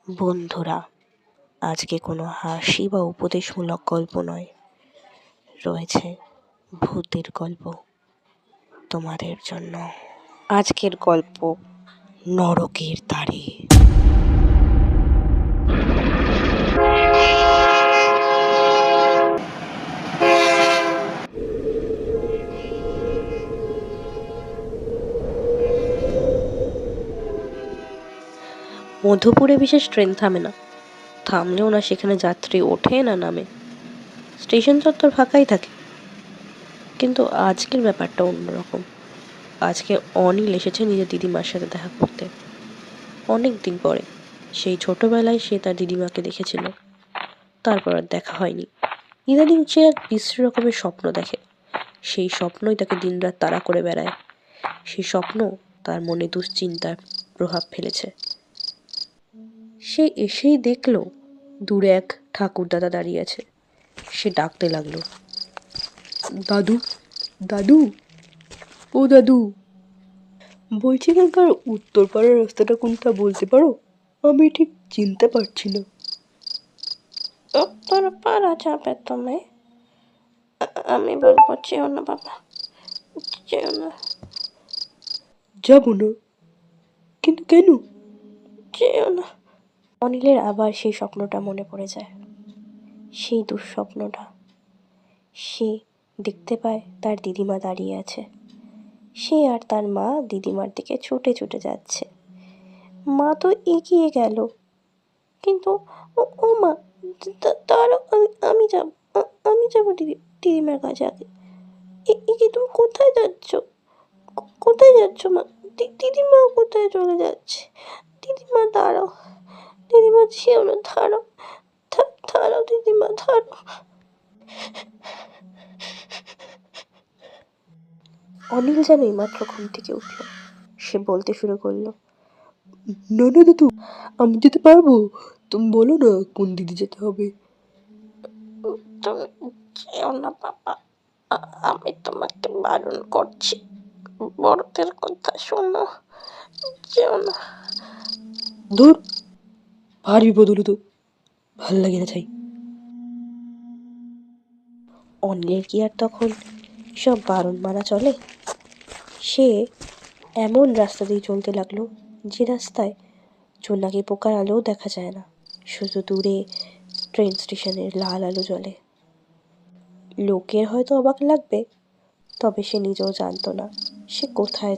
বন্ধুরা, আজকে কোনো হাসি বা উপদেশমূলক গল্প নয়, রয়েছে ভূতের গল্প তোমাদের জন্য। আজকের গল্প নরকের ধারে। মধুপুরে বিশেষ ট্রেন থামে না, থামলেও না সেখানে যাত্রী ওঠে না নামে, স্টেশন চত্বর ফাঁকাই থাকে। কিন্তু আজকের ব্যাপারটা অন্যরকম। আজকে অনিল এসেছে নিজের দিদিমার সাথে দেখা করতে। অনেক দিন পরে, সেই ছোটবেলায় সে তার দিদিমাকে দেখেছিল, তারপর আর দেখা হয়নি। ইদানিং সে এক বিশ্রী রকমের স্বপ্ন দেখে। সেই স্বপ্নই তাকে দিনরাত তাড়া করে বেড়ায়। সেই স্বপ্ন তার মনে দুশ্চিন্তার প্রভাব ফেলেছে। সে এসেই দেখল দূরে এক ঠাকুরদাদা দাঁড়িয়ে আছে। সে ডাকতে লাগলো, দাদু, দাদু, ও দাদু। বলছি এখানকার উত্তর পাড়ার রাস্তাটা কোনটা বলতে পারো? আমি ঠিক চিনতে পারছি না। উত্তর পাড়া যাবে তুমি? আমি বলবো যেও না বাবা, যেও না। যাবো না? কিন্তু কেন? যেও না। অনিলের আবার সেই স্বপ্নটা মনে পড়ে যায়, সেই দুঃস্বপ্নটা। সে দেখতে পায় তার দিদিমা দাঁড়িয়ে আছে। সে আর তার মা দিদিমার দিকে ছুটে ছুটে যাচ্ছে। মা তো এগিয়ে গেল, কিন্তু ও মা, তারও আমি যাব, আমি যাব দিদিমার কাছে আগে। এ তুমি কোথায় যাচ্ছ? কোথায় যাচ্ছ মা? দিদিমা কোথায় চলে যাচ্ছে? দিদিমা দাঁড়াও, দিদিমা যেও না, দাঁড়াও, দাঁড়াও দিদিমা, দাঁড়াও। অনিল যেন এইমাত্র ঘুম থেকে উঠল। সে বলতে শুরু করলো, না না দাদু, আমি যেতে পারবো। তুমি বলো না কোন দিদি যেতে হবে। তুমি যেও না বাবা, আমি তোমাকে বারণ করছি, বড়দের কথা শোনো, যেও না। ধুর, ভারী বদল তো, ভাল লাগে না ছাই। অনিলের কি আর তখন সব বারণ মানা চলে? সে এমন রাস্তা দিয়ে চলতে লাগলো যে রাস্তায় জোনাকি পোকার আলোও দেখা যায় না, শুধু দূরে ট্রেন স্টেশনের লাল আলো জ্বলে। লোকের হয়তো অবাক লাগবে, তবে সে নিজেও জানতো না সে কোথায়